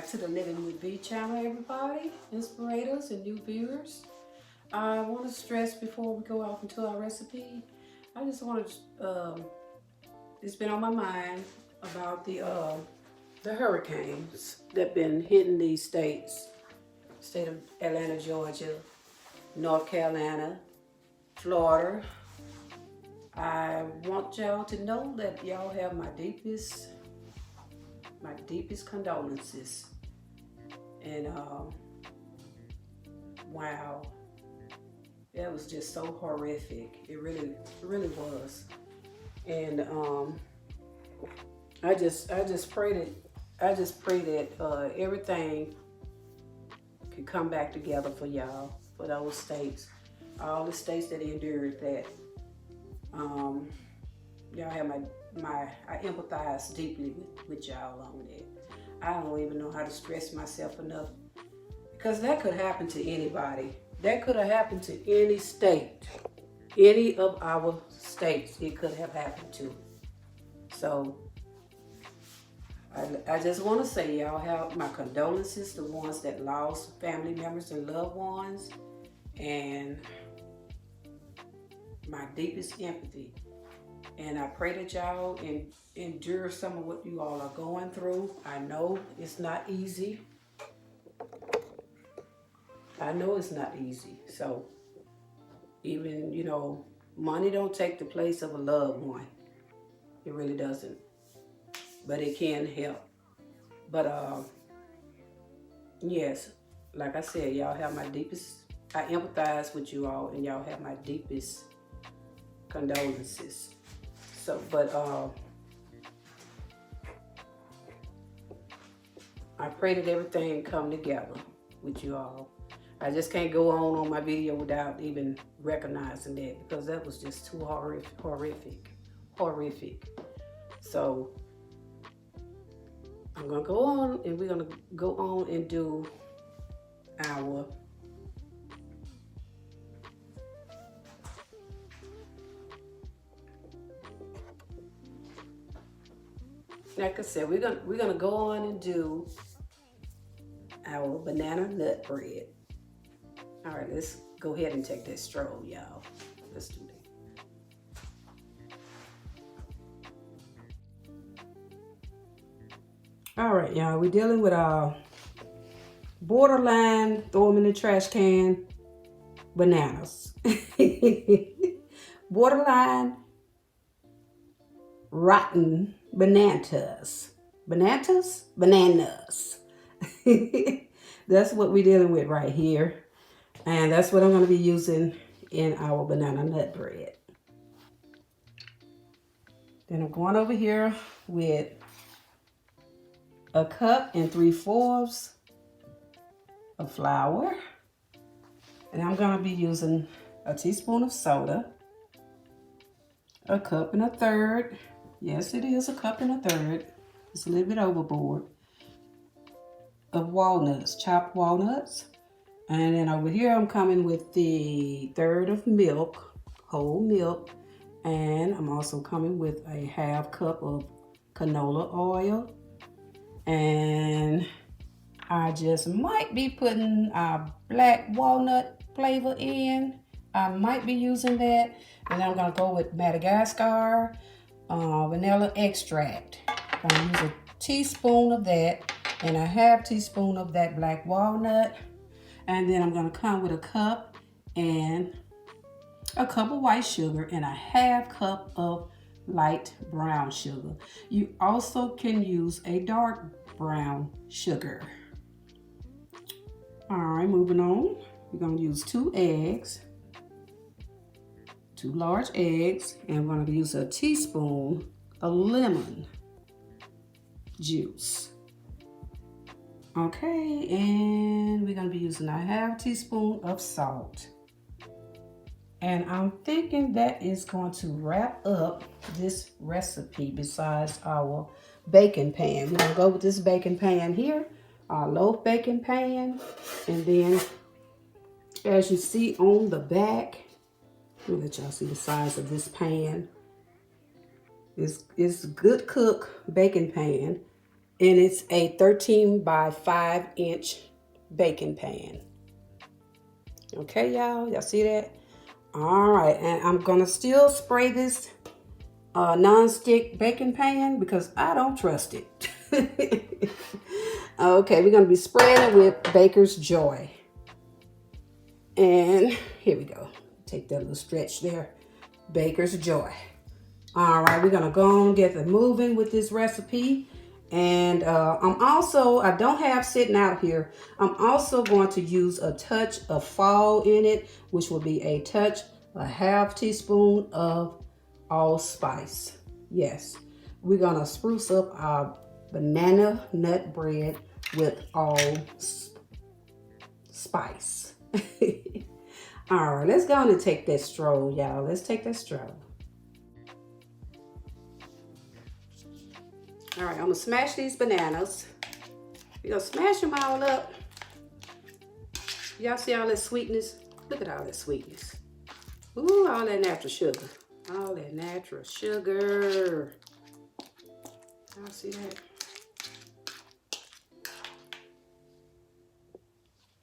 back to the Living with V channel, everybody, inspirators and new viewers. I want to stress before we go off into our recipe, I just want to, it's been on my mind about the hurricanes that been hitting these states. State of Atlanta, Georgia, North Carolina, Florida. I want y'all to know that y'all have my deepest condolences. And wow, that was just so horrific. It really was. And I just pray that everything can come back together for y'all, for those states, all the states that endured that. Y'all have I empathize deeply with y'all on that. I don't even know how to stress myself enough, because that could happen to anybody. That could have happened to any state, any of our states. It could have happened to. So I just want to say y'all have my condolences to the ones that lost family members and loved ones, and my deepest empathy. And I pray that y'all endure some of what you all are going through. I know it's not easy. I know it's not easy. So even, money don't take the place of a loved one. It really doesn't. But it can help. But yes, like I said, y'all have my deepest, I empathize with you all, and y'all have my deepest condolences. So, but I pray that everything come together with you all. I just can't go on my video without even recognizing that, because that was just too horrific. So I'm gonna go on, and we're gonna go on and do our like I said, we're gonna go on and do our banana nut bread. All right, let's go ahead and take that stroll, y'all. Let's do that. All right, y'all, we're dealing with our borderline, throw them in the trash can, bananas. Borderline rotten bananas. Bananas? That's what we're dealing with right here. And that's what I'm going to be using in our banana nut bread. Then I'm going over here with 1 cup and 3/4 of flour. And I'm going to be using a teaspoon of soda, 1 1/3 cups. Yes, it is 1 1/3 cups. It's a little bit overboard. Of walnuts, chopped walnuts. And then over here I'm coming with the 1/3 of milk, whole milk. And I'm also coming with a 1/2 cup of canola oil. And I just might be putting a black walnut flavor in. I might be using that. And I'm gonna go with Madagascar vanilla extract. I'm gonna use a teaspoon of that and a 1/2 teaspoon of that black walnut. And then I'm gonna come with 1 cup and 1 cup of white sugar and a 1/2 cup of light brown sugar. You also can use a dark brown sugar. All right, moving on. We're gonna use 2 eggs, 2 large eggs, and we're gonna use a teaspoon of lemon juice. Okay, and we're gonna be using a 1/2 teaspoon of salt. And I'm thinking that is going to wrap up this recipe besides our baking pan. We're gonna go with this baking pan here, our loaf baking pan. And then as you see on the back, let me let y'all see the size of this pan. It's good cook baking pan. And it's a 13 by 5-inch baking pan. Okay, y'all see that? All right, and I'm gonna still spray this non-stick baking pan because I don't trust it. Okay, we're gonna be spraying it with Baker's Joy. And here we go. Take that little stretch there. Baker's Joy. All right, we're gonna go and get it moving with this recipe. And I don't have sitting out here, I'm also going to use a touch of fall in it, which will be a half teaspoon of allspice. Yes, we're gonna spruce up our banana nut bread with allspice. All right, let's go and take that stroll, y'all. Let's take that stroll. All right, I'm gonna smash these bananas. We're gonna smash them all up. Y'all see all that sweetness? Look at all that sweetness. Ooh, all that natural sugar. All that natural sugar. Y'all see that?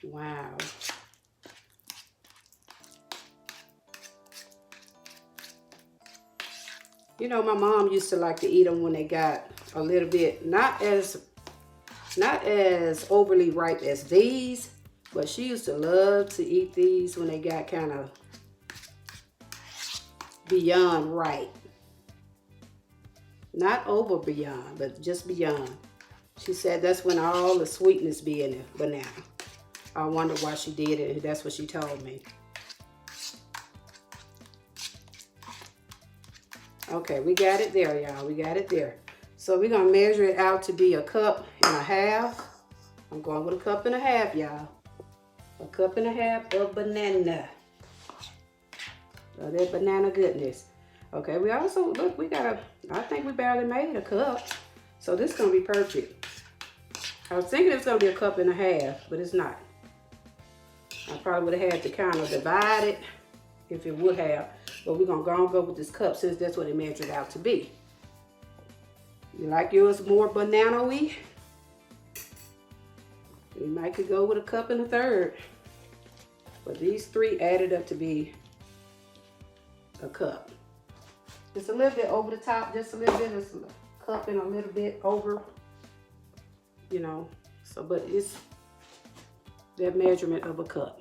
Wow. You know, my mom used to like to eat them when they got a little bit, not as overly ripe as these, but she used to love to eat these when they got kind of beyond ripe. Not over beyond, but just beyond. She said that's when all the sweetness be in the banana. I wonder why she did it. That's what she told me. Okay, we got it there, y'all. We got it there. So we're gonna measure it out to be 1.5 cups. I'm going with 1.5 cups, y'all. 1.5 cups of banana. So that banana goodness. Okay, we also, look, I think we barely made 1 cup. So this is gonna be perfect. I was thinking it's gonna be 1.5 cups, but it's not. I probably would have had to kind of divide it if it would have. But we're gonna go with this cup since that's what it measured out to be. You like yours more banana-y? You might could go with 1.3 cups. But these 3 added up to be 1 cup. Just a little bit over the top, just a little bit, just a cup and a little bit over, you know. So, but it's that measurement of 1 cup.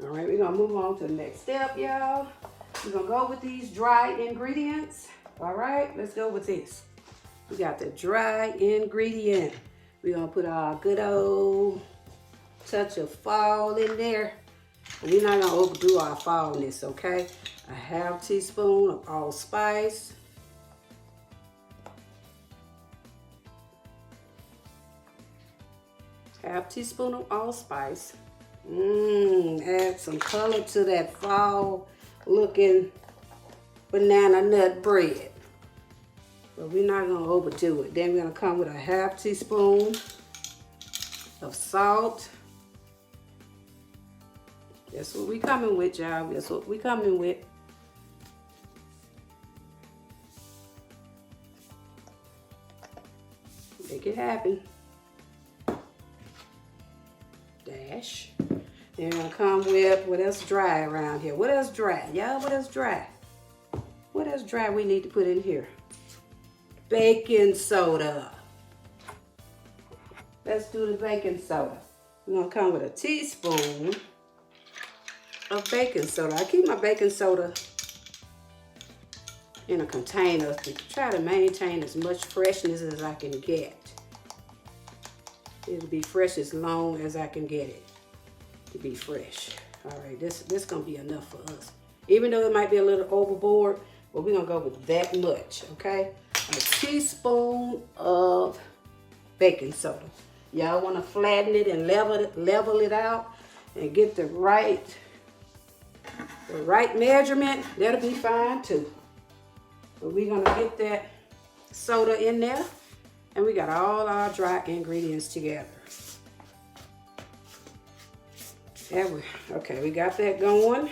All right, we're gonna move on to the next step, y'all. We're gonna go with these dry ingredients. All right, let's go with this. We got the dry ingredient. We're gonna put our good old touch of fall in there. We're not gonna overdo our fallness, okay? 1/2 teaspoon of allspice. Half teaspoon of allspice. Add some color to that fall looking banana nut bread. But we're not gonna overdo it. Then we're gonna come with 1/2 teaspoon of salt. That's what we coming with, y'all. That's what we coming with. Make it happen. Dash. Then we're gonna come with what else dry around here. What else dry? Y'all, what else dry? What else dry we need to put in here? Baking soda. Let's do the baking soda. We're gonna come with 1 teaspoon of baking soda. I keep my baking soda in a container to try to maintain as much freshness as I can get. It'll be fresh as long as I can get it to be fresh. All right, this gonna be enough for us. Even though it might be a little overboard, but we're gonna go with that much, okay? 1 teaspoon of baking soda. Y'all wanna flatten it and level it out and get the right measurement, that'll be fine too. But we're gonna get that soda in there, and we got all our dry ingredients together. Okay, we got that going.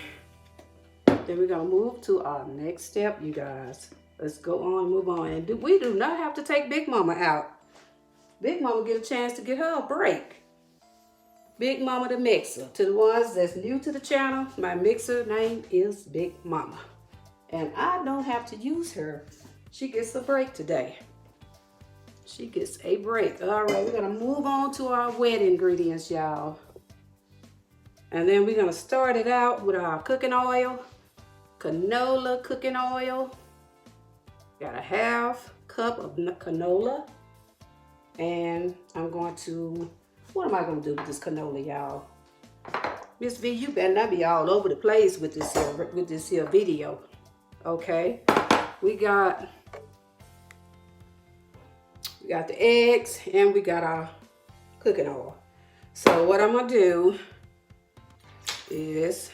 Then we're gonna move to our next step, you guys. Let's go on and move on. And we do not have to take Big Mama out. Big Mama get a chance to get her a break. Big Mama the mixer. To the ones that's new to the channel, my mixer name is Big Mama. And I don't have to use her. She gets a break today. She gets a break. All right, we're gonna move on to our wet ingredients, y'all. And then we're gonna start it out with our cooking oil, canola cooking oil. Got a half cup of canola. And I'm going to, what am I gonna do with this canola, y'all? Miss V, you better not be all over the place with this here video. Okay, we got the eggs and we got our cooking oil. So what I'm gonna do is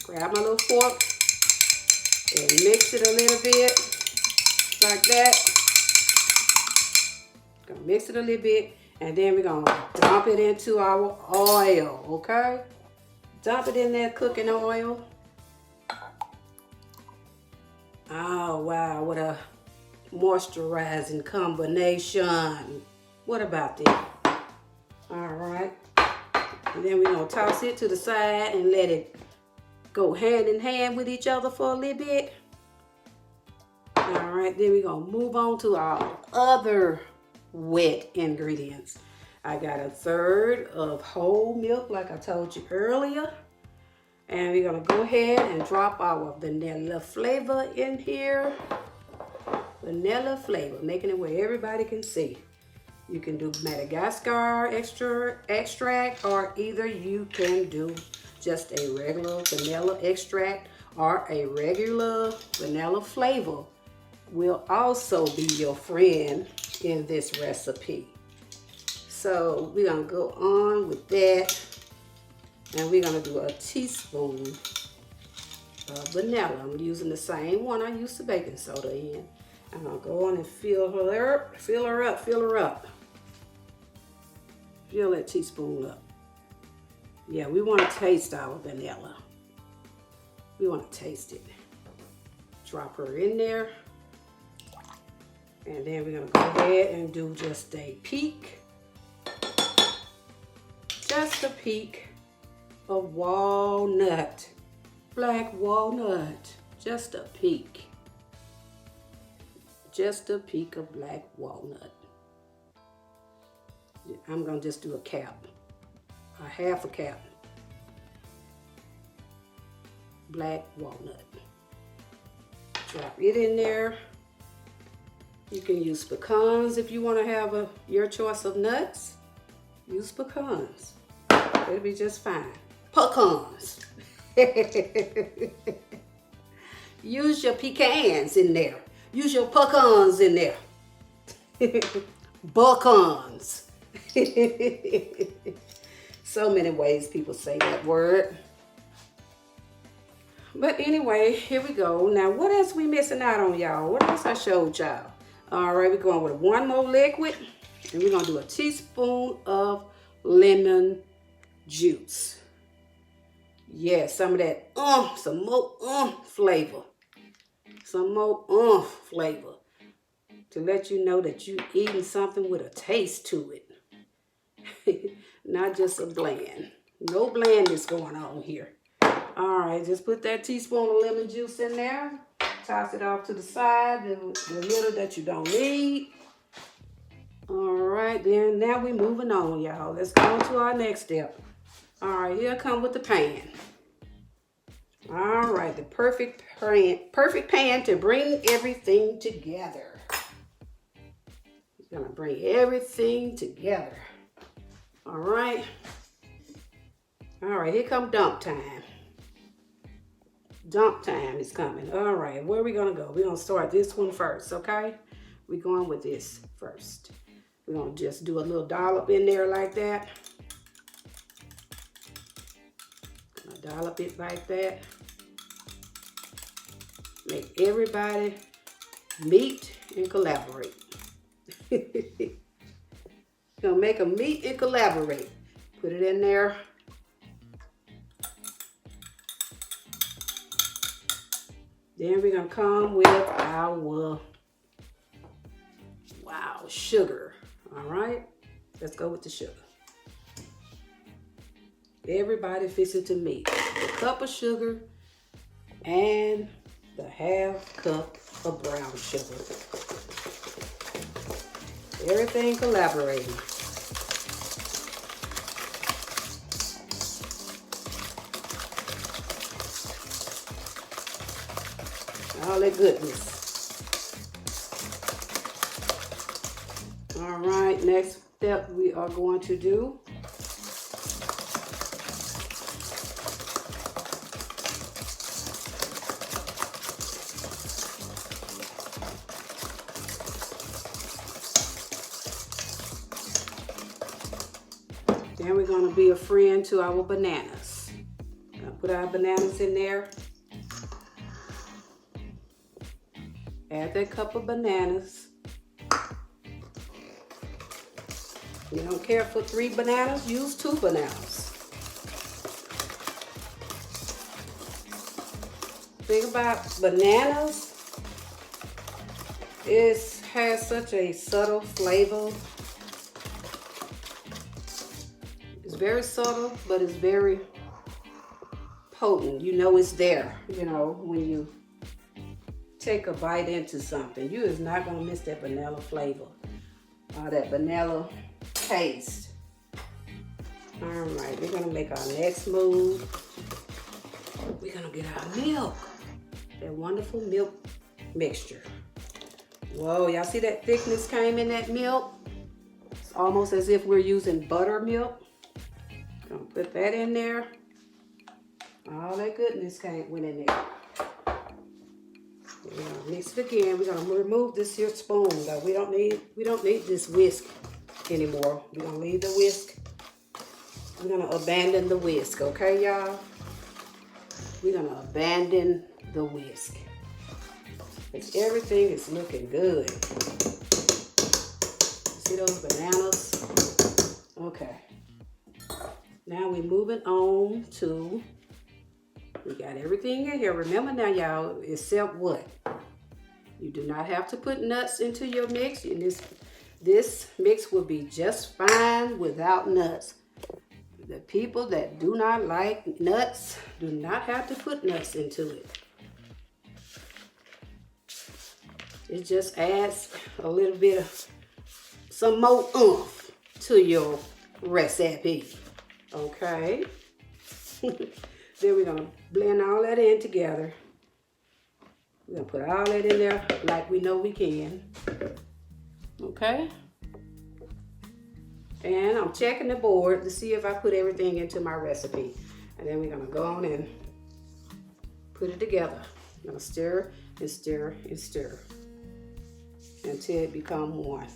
grab my little fork and mix it a little bit like that. Gonna mix it a little bit and then we're gonna dump it into our oil, okay? Dump it in that cooking oil. Oh wow, what a moisturizing combination. What about that? All right. And then we're gonna toss it to the side and let it go hand in hand with each other for a little bit. All right, then we're gonna move on to our other wet ingredients. I got 1/3 of whole milk, like I told you earlier. And we're gonna go ahead and drop our vanilla flavor in here. Vanilla flavor, making it where everybody can see. You can do Madagascar extract, or either you can do just a regular vanilla extract, or a regular vanilla flavor will also be your friend in this recipe. So we're gonna go on with that, and we're gonna do a teaspoon of vanilla. I'm using the same one I used the baking soda in. I'm gonna go on and fill her up. Fill that teaspoon up. Yeah, we want to taste our vanilla. We want to taste it. Drop her in there. And then we're gonna go ahead and do just a peak. Just a peak of walnut. Black walnut. Just a peak. Just a peak of black walnut. I'm gonna just do a cap, a half a cap. Black walnut. Drop it in there. You can use pecans if you want to have your choice of nuts. Use pecans. It'll be just fine. Pecans. Use your pecans in there. Use your pecans in there. Buckons. So many ways people say that word. But anyway, here we go. Now, what else we missing out on, y'all? What else I showed y'all? All right, we're going with one more liquid. And we're going to do a teaspoon of lemon juice. Yeah, some of that some more flavor. Some more flavor. To let you know that you're eating something with a taste to it. Not just a bland. No blandness going on here. All right, just put that teaspoon of lemon juice in there. Toss it off to the side, the little that you don't need. All right, then now we're moving on, y'all. Let's go on to our next step. All right, here come with the pan. All right, the perfect pan to bring everything together. It's gonna bring everything together. All right. All right, here come dump time. Dump time is coming. All right, where are we gonna go? We're gonna start this one first, okay? We're going with this first. We're gonna just do a little dollop in there like that. Gonna dollop it like that. Make everybody meet and collaborate. Gonna make them meet and collaborate. Put it in there. Then we're gonna come with our, wow, sugar. All right, let's go with the sugar. Everybody fixing to meet the cup of sugar and the half cup of brown sugar. Everything collaborating. All that goodness. All right, next step we are going to do then we're going to be a friend to our bananas. Gonna put our bananas in there. Add that cup of bananas. You don't care for 3 bananas, use 2 bananas. Thing about bananas, it has such a subtle flavor. It's very subtle, but it's very potent. You know it's there, you know, when you take a bite into something. You is not gonna miss that vanilla flavor, that vanilla taste. All right, we're gonna make our next move. We're gonna get our milk, that wonderful milk mixture. Whoa, y'all see that thickness came in that milk? It's almost as if we're using buttermilk. Gonna put that in there. All that goodness went in there. We're gonna mix it again. We're gonna remove this here spoon though. We don't need this whisk anymore. We're gonna leave the whisk. We're gonna abandon the whisk, okay, y'all? We're gonna abandon the whisk. Because everything is looking good. See those bananas? Okay. Now we're moving on to, we got everything in here. Remember now, y'all, except what? You do not have to put nuts into your mix. And this mix will be just fine without nuts. The people that do not like nuts do not have to put nuts into it. It just adds a little bit of some more oomph to your recipe. Okay. Then we're gonna blend all that in together. We're gonna put all that in there like we know we can. Okay. And I'm checking the board to see if I put everything into my recipe. And then we're gonna go on and put it together. I'm gonna stir and stir and stir until it becomes one.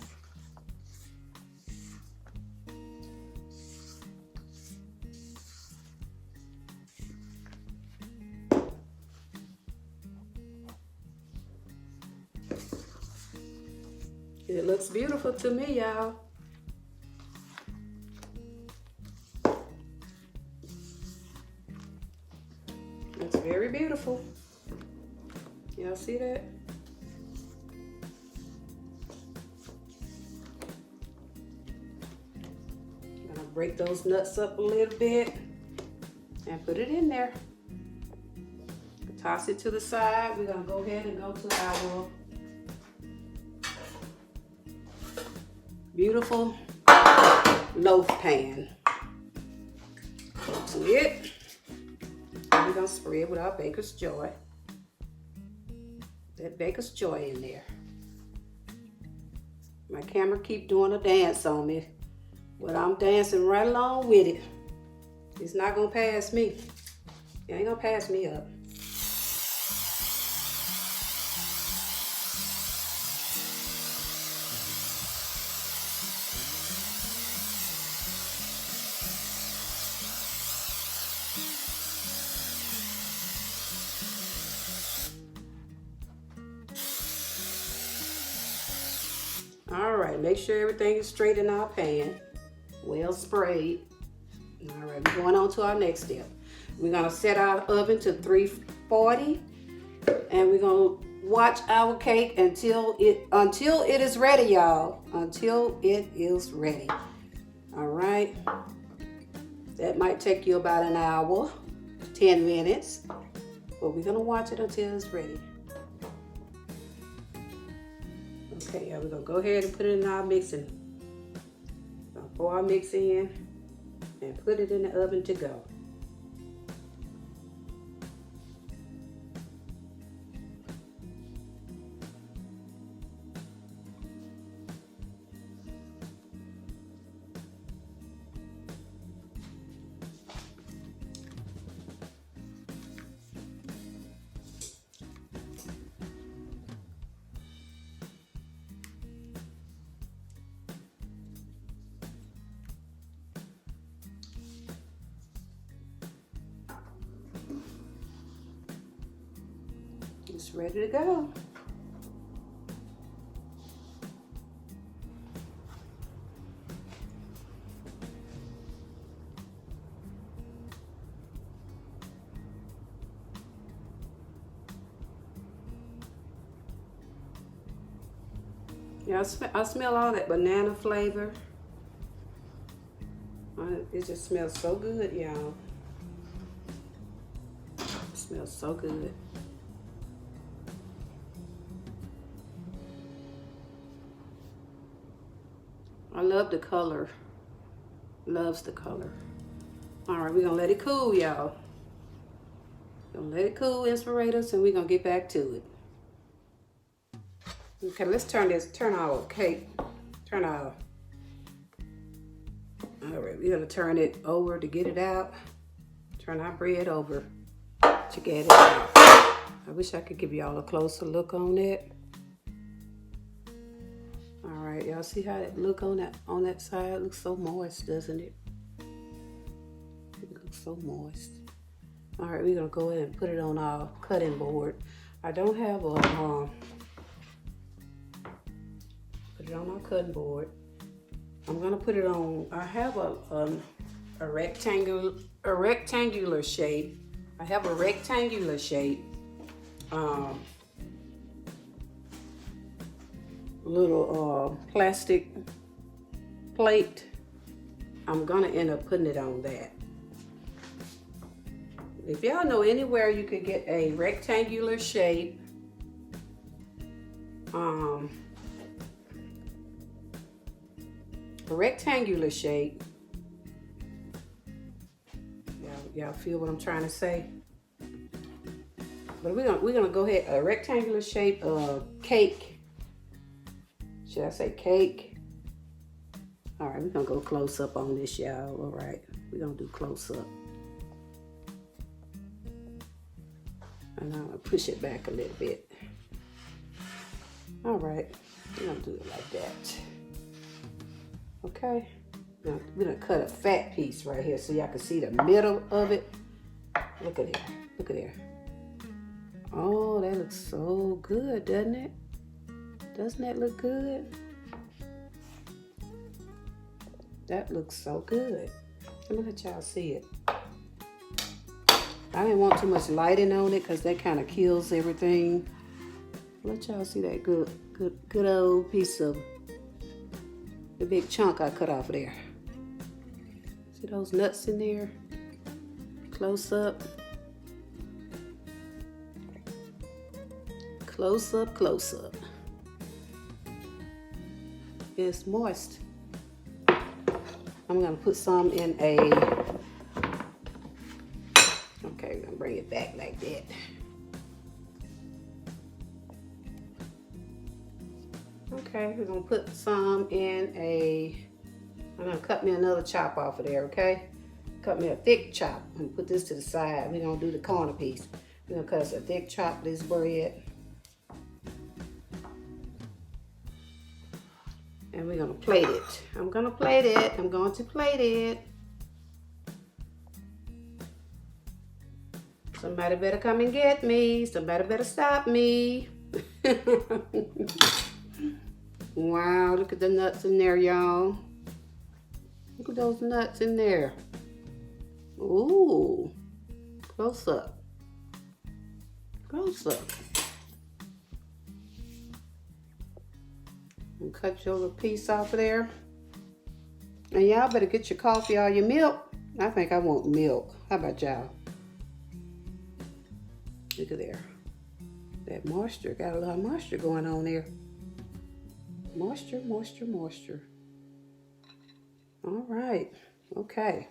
It looks beautiful to me, y'all. It's very beautiful. Y'all see that? I'm gonna break those nuts up a little bit and put it in there. Toss it to the side. We're gonna go ahead and go to our beautiful loaf pan. Go to it. And we're gonna spray it with our Baker's Joy. That Baker's Joy in there. My camera keep doing a dance on me, but I'm dancing right along with it. It's not gonna pass me. It ain't gonna pass me up. All right, make sure everything is straight in our pan, well sprayed. All right, we're going on to our next step. We're gonna set our oven to 340 And we're gonna watch our cake until it is ready, y'all. Until it is ready. All right. That might take you about an hour, 10 minutes. But we're gonna watch it until it's ready. Okay, yeah, we're gonna go ahead and put it in our mixing. Gonna pour our mix in and put it in the oven to go. It's ready to go. Yeah, I smell all that banana flavor. It just smells so good, y'all. It smells so good. I love the color. Loves the color. All right, we're gonna let it cool, y'all. Gonna let it cool, Inspirators, and we're gonna get back to it. Okay, let's turn our cake, all right, we're gonna turn it over to get it out. Turn our bread over to get it out. I wish I could give y'all a closer look on it. All right, y'all see how it look on that side? It looks so moist, doesn't it? It looks so moist. All right, we're gonna go ahead and put it on our cutting board. I don't have a put it on our cutting board. I'm gonna put it on. I have a rectangular shape. I have a rectangular shape. Little plastic plate. I'm gonna end up putting it on that. If y'all know anywhere you could get a rectangular shape, y'all feel what I'm trying to say? But we're gonna go ahead, a rectangular shape cake. Should I say cake? All right, we're gonna go close up on this, y'all. All right, we're gonna do close up. And I'm gonna push it back a little bit. All right, we're gonna do it like that. Okay, now we're gonna cut a fat piece right here so y'all can see the middle of it. Look at there, look at there. Oh, that looks so good, doesn't it? Doesn't that look good? That looks so good. Let me let y'all see it. I didn't want too much lighting on it because that kind of kills everything. Let y'all see that good old piece of the big chunk I cut off of there. See those nuts in there? Close up. Close up, close up. It's moist. I'm gonna put some in a, okay, we're gonna bring it back like that. Okay, we're gonna put some in a, I'm gonna cut me another chop off of there, okay? Cut me a thick chop. I'm gonna put this to the side. We're gonna do the corner piece. We're gonna cut us a thick chop of this bread. And we're gonna plate it. I'm gonna plate it. I'm going to plate it. Somebody better come and get me. Somebody better stop me. Wow, look at the nuts in there, y'all. Look at those nuts in there. Ooh, close up. close up. And cut your little piece off of there. And y'all better get your coffee or your milk. I think I want milk. How about y'all? Look at there. That moisture, got a lot of moisture going on there. Moisture, moisture, moisture. All right, okay.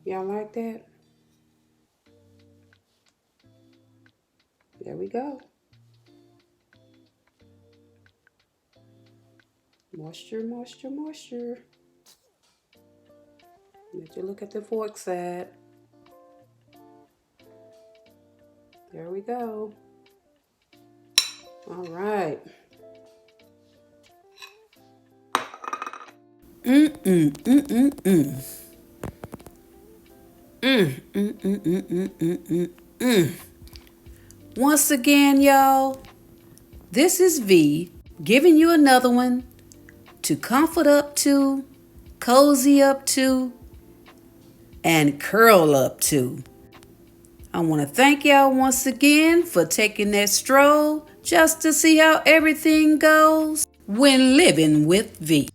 Y'all like that? There we go. Moisture, moisture, moisture. Let you look at the fork side. There we go. All right. Once again, y'all, this is V giving you another one to comfort up to, cozy up to, and curl up to. I want to thank y'all once again for taking that stroll just to see how everything goes when living with V.